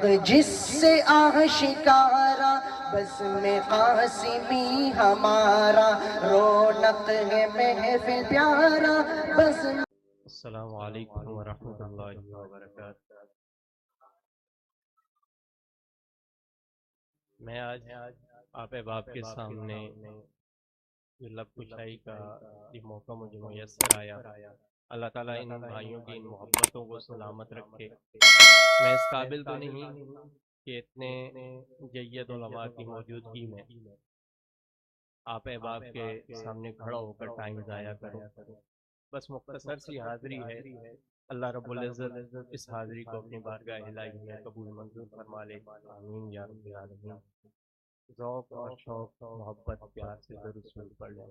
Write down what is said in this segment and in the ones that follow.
حق جس سے آشکارا، بس میں قاسمی ہمارا، رونق ہے محفل پیارا بس۔ السلام علیکم ورحمۃ اللہ وبرکاتہ۔ میں آج آپ احباب کے سامنے جو لب کشائی کا یہ موقع مجھے میسر آیا، اللہ تعالیٰ ان بھائیوں کی ان محبتوں کو سلامت رکھے۔ میں اس قابل تو نہیں کہ اتنے جید علماء کی موجودگی میں آپ احباب کے سامنے کھڑا ہو کر ٹائم ضائع کروں، بس مختصر سی حاضری ہے۔ اللہ رب العزت اس حاضری کو اپنی بارگاہ الہی میں قبول منظور فرما لے، آمین یا رب العالمین۔ ذوق اور شوق محبت پیار سے درود شریف پڑھ لیں۔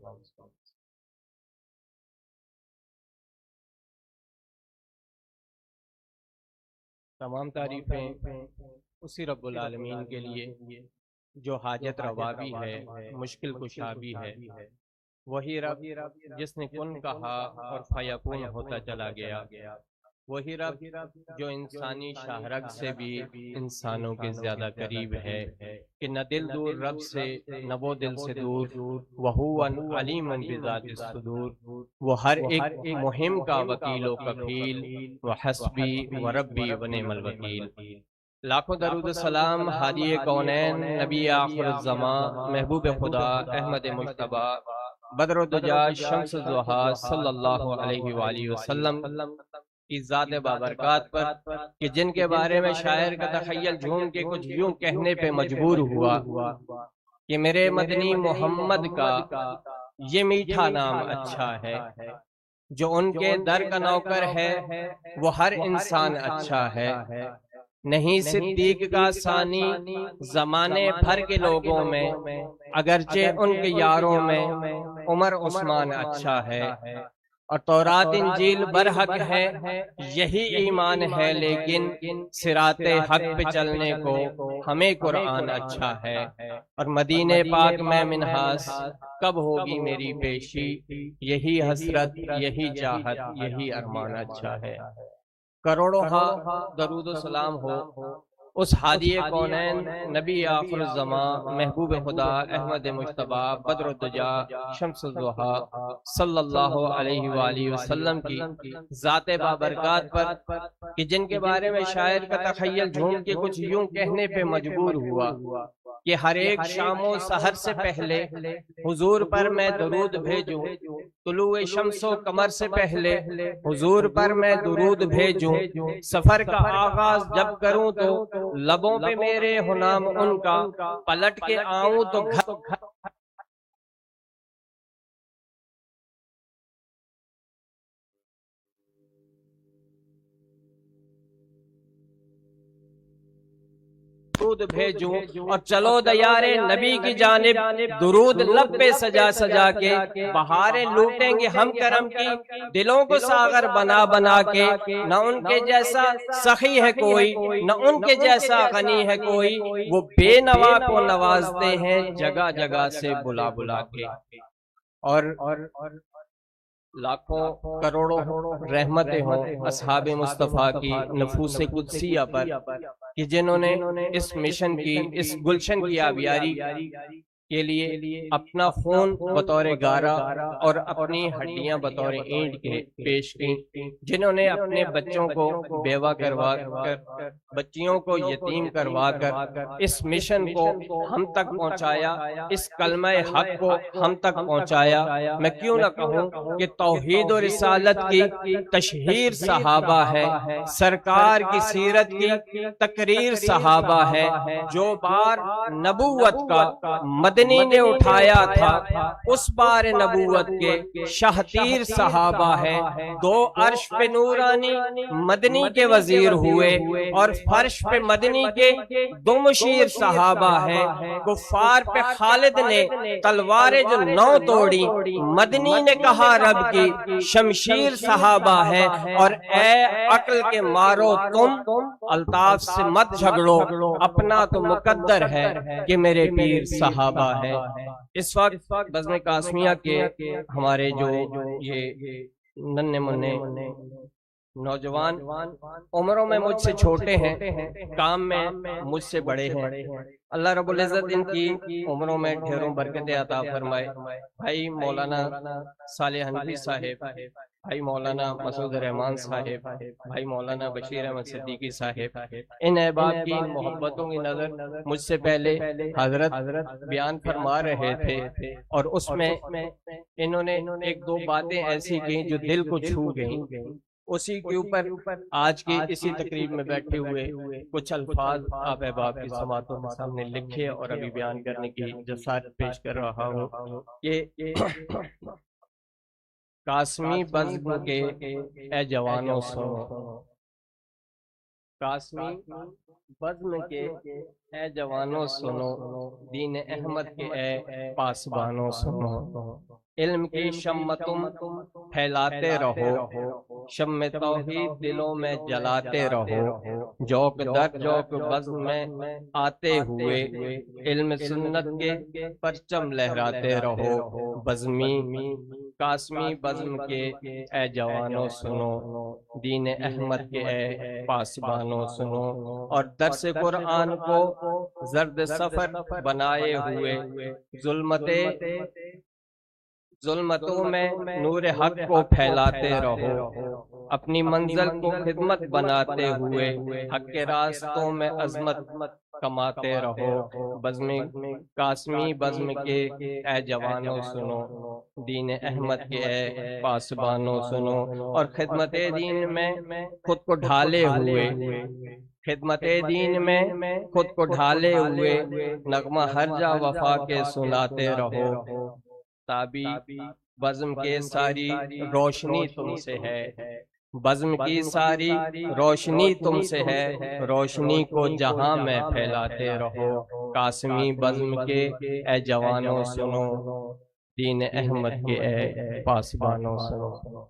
تمام تعریفیں اسی رب العالمین کے لیے جو حاجت روا بھی ہے، مشکل کشا بھی ہے۔ وہی رب جس نے کن کہا اور فیکون ہوتا چلا گیا، وہی رب جو انسانی شاہرگ سے بھی انسانوں کے زیادہ قریب ہے، کہ نہ دل دور رب سے نہ وہ دل سے دور، وَهُوَ عَلِيمٌ بِذَاتِ الصُّدُورِ، وہ ہر ایک مہم کا وکیل و کفیل، وحسبی وربی ونعم الوکیل۔ لاکھوں درود و سلام ہادی کونین، نبی آخر الزمان، محبوب خدا، احمد مجتبی، بدر الدجا، شمس الضحیٰ، صلی اللہ علیہ وآلہ وسلم کی ذات بابرکات پر، کہ جن کے بارے میں شاعر کا تخیل جھوم کے کچھ یوں کہنے پہ مجبور ہوا کہ میرے مدنی محمد کا یہ میٹھا نام اچھا ہے، جو ان کے در کا نوکر ہے وہ ہر انسان اچھا ہے۔ نہیں صدیق کا ثانی زمانے بھر کے لوگوں میں، اگرچہ ان کے یاروں میں عمر عثمان اچھا ہے۔ اور تورات انجیل برحق ہے، یہی ایمان ہے، لیکن صراط حق پہ چلنے کو ہمیں قرآن اچھا ہے۔ اور مدینہ پاک میں منحاس کب ہوگی میری پیشی، یہی حسرت یہی چاہت یہی ارمان اچھا ہے۔ کروڑوں درود و سلام ہو اس ہادی کونین، نبی آخر الزمان، محبوب خدا، احمد مجتبی، بدر الدجا، شمس الضحیٰ، صلی اللہ علیہ وآلہ وسلم کی ذات بابرکات پر، کہ جن کے بارے میں شاعر کا تخیل جھوم کے کچھ یوں کہنے پہ مجبور ہوا کہ ہر ایک شام و سحر سے پہلے حضور پر میں درود بھیجوں، طلوع شمس و قمر سے پہلے حضور پر میں درود بھیجوں، سفر کا آغاز جب کروں تو لبوں پہ میرے ہو نام ان کا، پلٹ کے آؤں تو گھر درود بھیجوں، اور چلو دیار نبی کی جانب درود لب پہ سجا سجا کے، بہاریں لوٹیں گے ہم کرم کی دلوں کو ساغر بنا بنا کے۔ نہ ان کے جیسا سخی ہے کوئی، نہ ان کے جیسا غنی ہے کوئی، وہ بے نوا کو نوازتے ہیں جگہ جگہ سے بلا بلا کے۔ اور لاکھوں کروڑوں رحمتیں ہوں اصحاب مصطفیٰ کی نفوس قدسیہ پر، کہ جنہوں نے اس مشن کی، اس گلشن کی آبیاری کے لیے اپنا خون بطور گارا اور اپنی ہڈیاں بطور اینٹ کے پیش کی، جنہوں نے اپنے بچوں کو بیوہ کروا کر، بچیوں کو یتیم کروا کر اس مشن کو ہم تک پہنچایا، اس کلمہ حق کو ہم تک پہنچایا۔ میں کیوں نہ کہوں کہ توحید و رسالت کی تشہیر صحابہ ہے، سرکار کی سیرت کی تقریر صحابہ ہے، جو بار نبوت کا مدنی نے اٹھایا تھا اس بار نبوت کے شاہتیر صحابہ ہے۔ دو عرش پہ نورانی مدنی کے وزیر ہوئے، اور فرش پہ مدنی کے دو مشیر صحابہ ہیں۔ کفار پہ خالد نے تلواریں جو نو توڑی، مدنی نے کہا رب کی شمشیر صحابہ ہیں۔ اور اے عقل کے مارو تم الطاف سے مت جھگڑو، اپنا تو مقدر ہے کہ میرے پیر صحابہ ہیں۔ اس وقت بزم قاسمیہ کے ہمارے جو یہ ننھے منھے نوجوان عمروں میں مجھ سے چھوٹے ہیں، کام میں مجھ سے بڑے ہیں، اللہ رب العزت ان کی عمروں میں ڈھیروں برکتیں عطا فرمائے۔ بھائی مولانا صالح حنفی صاحب، بھائی مولانا مسعود الرحمان صاحب، بھائی مولانا بشیر احمد صدیقی صاحب، ان احباب کی ان محبتوں کی نظر مجھ سے پہلے حضرت بیان فرما رہے تھے، اور اس میں انہوں نے ایک دو باتیں ایسی کہیں جو دل کو چھو گئیں، اسی کے اوپر آج کی اسی تقریب میں بیٹھے ہوئے کچھ الفاظ آپ احباب کی سماعتوں کے سامنے لکھے اور ابھی بیان کرنے کی جسارت پیش کر رہا ہوں۔ یہ قاسمی بزم کے اے جوانوں سنو، قاسمی بزم کے اے جوانوں سنو، دین احمد کے اے پاسبانوں سنو، علم کی شمع تم پھیلاتے رہو، شمع توحید دلوں میں جلاتے رہو، جوک در جوک بزم میں آتے ہوئے علم سنت کے پرچم لہراتے رہو، بزمی قاسمی بزم کے اے جوانوں سنو، دین احمد کے اے پاسبانوں سنو، اور درس قرآن کو زرد سفر بنائے ہوئے ظلمتوں میں نور حق کو پھیلاتے رہو، اپنی منزل کو خدمت بناتے ہوئے حق کے راستوں میں عظمت کماتے رہو، قاسمی بزم کے اے جوانوں سنو، دین احمد کے اے پاسبانوں سنو، اور خدمت دین میں خود کو ڈھالے ہوئے نغمہ ہر جا وفا کے سناتے رہو، تابی بزم کے ساری روشنی تم سے ہے، بزم کی ساری روشنی تم سے ہے، روشنی کو جہاں میں پھیلاتے رہو، قاسمی بزم کے اے جوانوں سنو، دین احمد کے اے پاسبانوں سنو۔